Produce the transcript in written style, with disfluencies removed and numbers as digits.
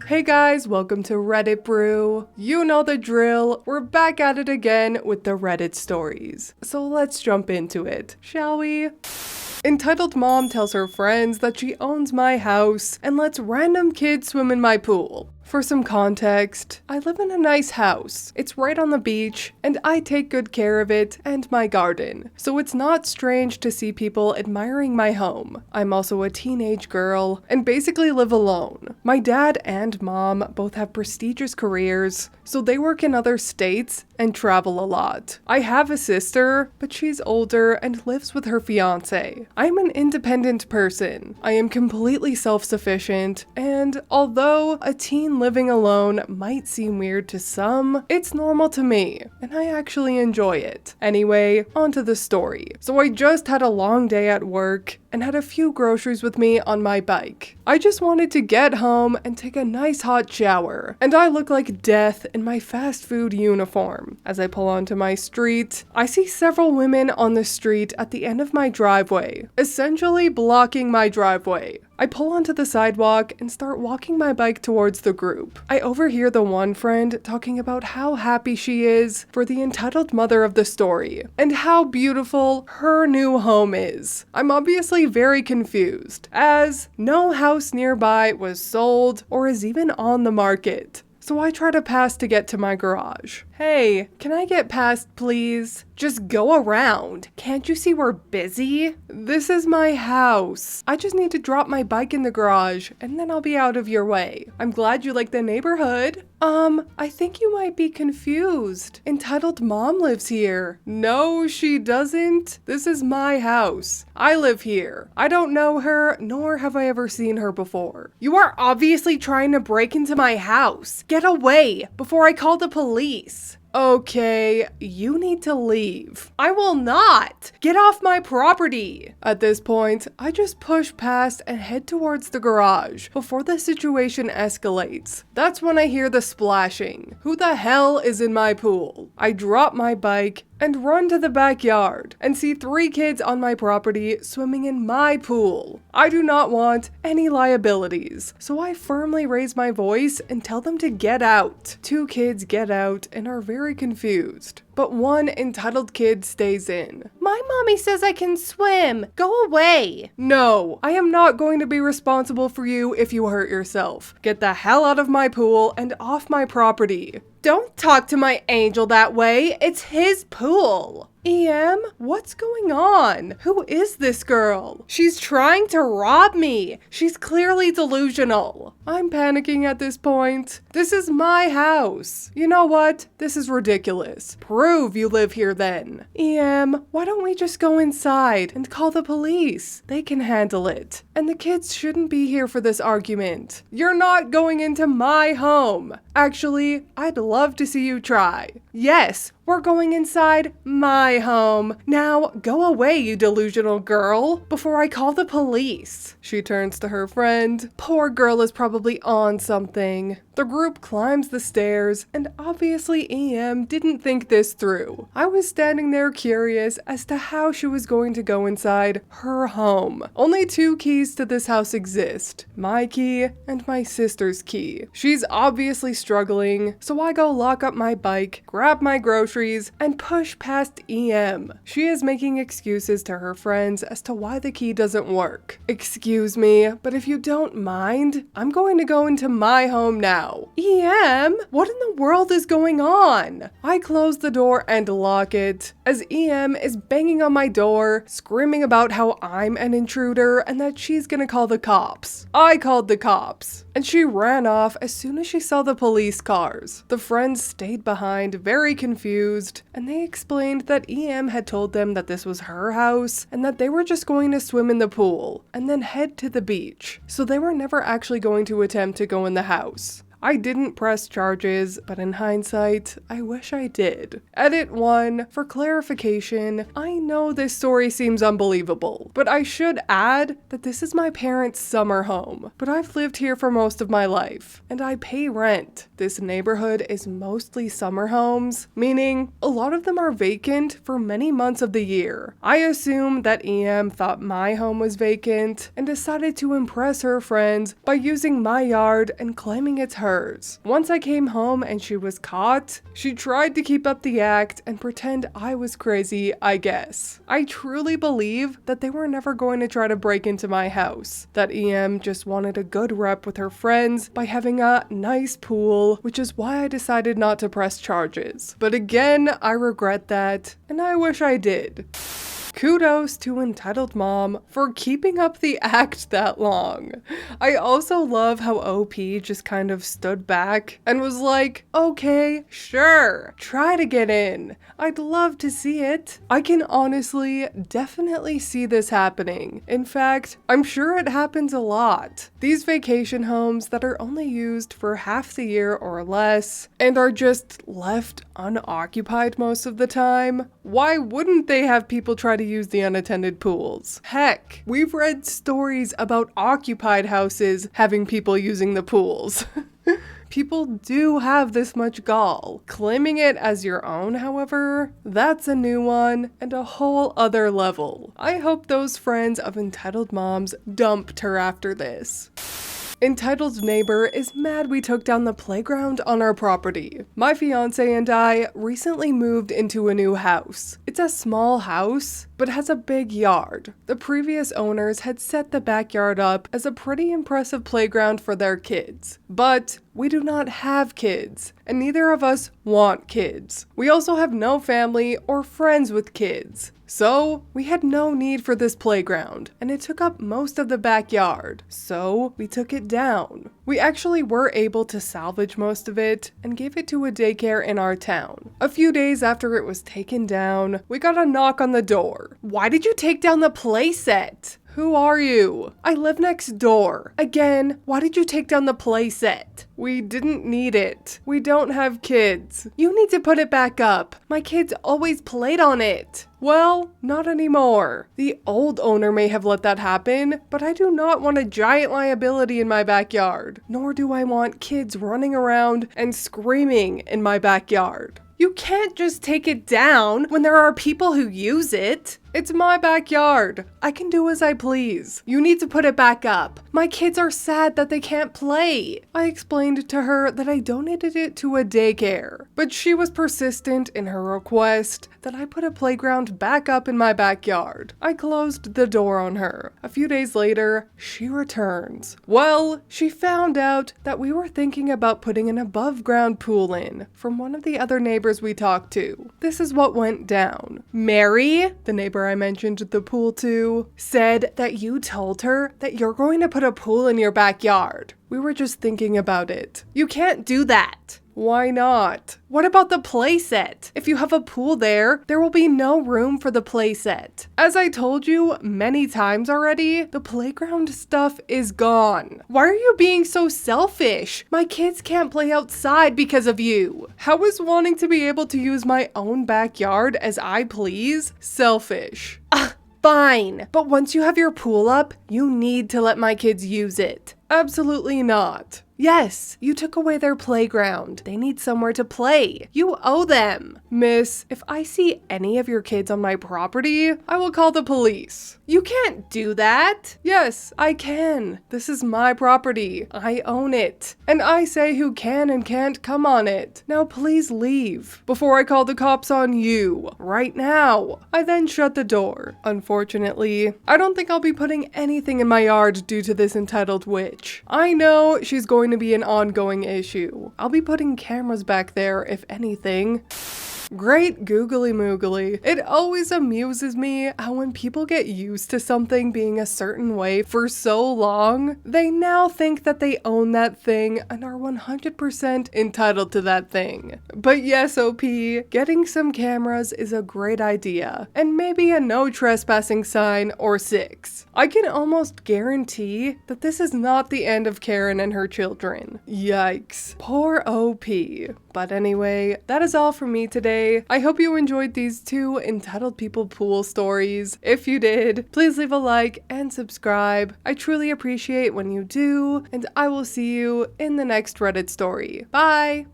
Hey guys, welcome to Reddit Brew. You know the drill, we're back at it again with the Reddit stories. So let's jump into it, shall we? Entitled Mom tells her friends that she owns my house and lets random kids swim in my pool. For some context, I live in a nice house. It's right on the beach, and I take good care of it and my garden, so it's not strange to see people admiring my home. I'm also a teenage girl and basically live alone. My dad and mom both have prestigious careers, so they work in other states and travel a lot. I have a sister, but she's older and lives with her fiance. I'm an independent person. I am completely self-sufficient, and although a teen living alone might seem weird to some, it's normal to me, and I actually enjoy it. Anyway, onto the story. So I just had a long day at work and had a few groceries with me on my bike. I just wanted to get home and take a nice hot shower, and I look like death in my fast food uniform. As I pull onto my street, I see several women on the street at the end of my driveway, essentially blocking my driveway. I pull onto the sidewalk and start walking my bike towards the group. I overhear the one friend talking about how happy she is for the entitled mother of the story, and how beautiful her new home is. I'm obviously very confused, as no house nearby was sold or is even on the market. So I try to pass to get to my garage. Hey, can I get past, please? Just go around. Can't you see we're busy? This is my house. I just need to drop my bike in the garage, and then I'll be out of your way. I'm glad you like the neighborhood. I think you might be confused. Entitled Mom lives here. No, she doesn't. This is my house. I live here. I don't know her, nor have I ever seen her before. You are obviously trying to break into my house. Get away before I call the police. Okay, you need to leave. I will not! Get off my property! At this point, I just push past and head towards the garage before the situation escalates. That's when I hear the splashing. Who the hell is in my pool? I drop my bike and run to the backyard and see 3 kids on my property swimming in my pool. I do not want any liabilities, so I firmly raise my voice and tell them to get out. 2 kids get out and are very confused, but one entitled kid stays in. My mommy says I can swim. Go away. No, I am not going to be responsible for you if you hurt yourself. Get the hell out of my pool and off my property. Don't talk to my angel that way. It's his pool. EM, what's going on? Who is this girl? She's trying to rob me. She's clearly delusional. I'm panicking at this point. This is my house. You know what? This is ridiculous. Prove you live here then. EM, why don't we just go inside and call the police? They can handle it. And the kids shouldn't be here for this argument. You're not going into my home. Actually, I'd love to see you try. Yes, we're going inside my home. Now, go away, you delusional girl, before I call the police. She turns to her friend. Poor girl is probably on something. The group climbs the stairs, and obviously EM didn't think this through. I was standing there curious as to how she was going to go inside her home. Only 2 keys to this house exist, my key and my sister's key. She's obviously struggling, so I go lock up my bike, grab my groceries, and push past EM. She is making excuses to her friends as to why the key doesn't work. Excuse me, but if you don't mind, I'm going to go into my home now. EM, what in the world is going on? I close the door and lock it, as EM is banging on my door, screaming about how I'm an intruder and that she's gonna call the cops. I called the cops, and she ran off as soon as she saw the police cars. The friends stayed behind, very confused, and they explained that EM had told them that this was her house and that they were just going to swim in the pool and then head to the beach, so they were never actually going to attempt to go in the house. I didn't press charges, but in hindsight, I wish I did. Edit 1. For clarification, I know this story seems unbelievable, but I should add that this is my parents' summer home. But I've lived here for most of my life, and I pay rent. This neighborhood is mostly summer homes, meaning a lot of them are vacant for many months of the year. I assume that EM thought my home was vacant and decided to impress her friends by using my yard and claiming it's hers. Once I came home and she was caught, she tried to keep up the act and pretend I was crazy, I guess. I truly believe that they were never going to try to break into my house, that EM just wanted a good rep with her friends by having a nice pool, which is why I decided not to press charges. But again, I regret that, and I wish I did. Kudos to Entitled Mom for keeping up the act that long. I also love how OP just kind of stood back and was like, okay, sure, try to get in. I'd love to see it. I can honestly definitely see this happening. In fact, I'm sure it happens a lot. These vacation homes that are only used for half the year or less and are just left unoccupied most of the time. Why wouldn't they have people try to use the unattended pools? Heck, we've read stories about occupied houses having people using the pools. People do have this much gall. Claiming it as your own, however, that's a new one and a whole other level. I hope those friends of Entitled Moms dumped her after this. Entitled neighbor is mad we took down the playground on our property. My fiance and I recently moved into a new house. It's a small house, but has a big yard. The previous owners had set the backyard up as a pretty impressive playground for their kids. But we do not have kids, and neither of us want kids. We also have no family or friends with kids. So we had no need for this playground, and it took up most of the backyard, so we took it down. We actually were able to salvage most of it and gave it to a daycare in our town. A few days after it was taken down, we got a knock on the door. Why did you take down the playset? Who are you? I live next door. Again, why did you take down the playset? We didn't need it. We don't have kids. You need to put it back up. My kids always played on it. Well, not anymore. The old owner may have let that happen, but I do not want a giant liability in my backyard, nor do I want kids running around and screaming in my backyard. You can't just take it down when there are people who use it. It's my backyard. I can do as I please. You need to put it back up. My kids are sad that they can't play. I explained to her that I donated it to a daycare, but she was persistent in her request that I put a playground back up in my backyard. I closed the door on her. A few days later, she returns. Well, she found out that we were thinking about putting an above-ground pool in from one of the other neighbors we talked to. This is what went down. Mary, the neighbor I mentioned the pool to, said that you told her that you're going to put a pool in your backyard. We were just thinking about it. You can't do that. Why not? What about the playset? If you have a pool there, there will be no room for the playset. As I told you many times already, the playground stuff is gone. Why are you being so selfish? My kids can't play outside because of you. How is wanting to be able to use my own backyard as I please selfish? Fine, but once you have your pool up, you need to let my kids use it. Absolutely not. Yes, you took away their playground. They need somewhere to play. You owe them. Miss, if I see any of your kids on my property, I will call the police. You can't do that. Yes, I can. This is my property. I own it. And I say who can and can't come on it. Now please leave before I call the cops on you. Right now. I then shut the door. Unfortunately, I don't think I'll be putting anything in my yard due to this entitled witch. I know she's going to be an ongoing issue. I'll be putting cameras back there if anything. Great googly moogly. It always amuses me how when people get used to something being a certain way for so long, they now think that they own that thing and are 100% entitled to that thing. But yes, OP, getting some cameras is a great idea, and maybe a no trespassing sign or 6. I can almost guarantee that this is not the end of Karen and her children. Yikes. Poor OP. But anyway, that is all from me today. I hope you enjoyed these 2 Entitled People pool stories. If you did, please leave a like and subscribe. I truly appreciate when you do, and I will see you in the next Reddit story. Bye!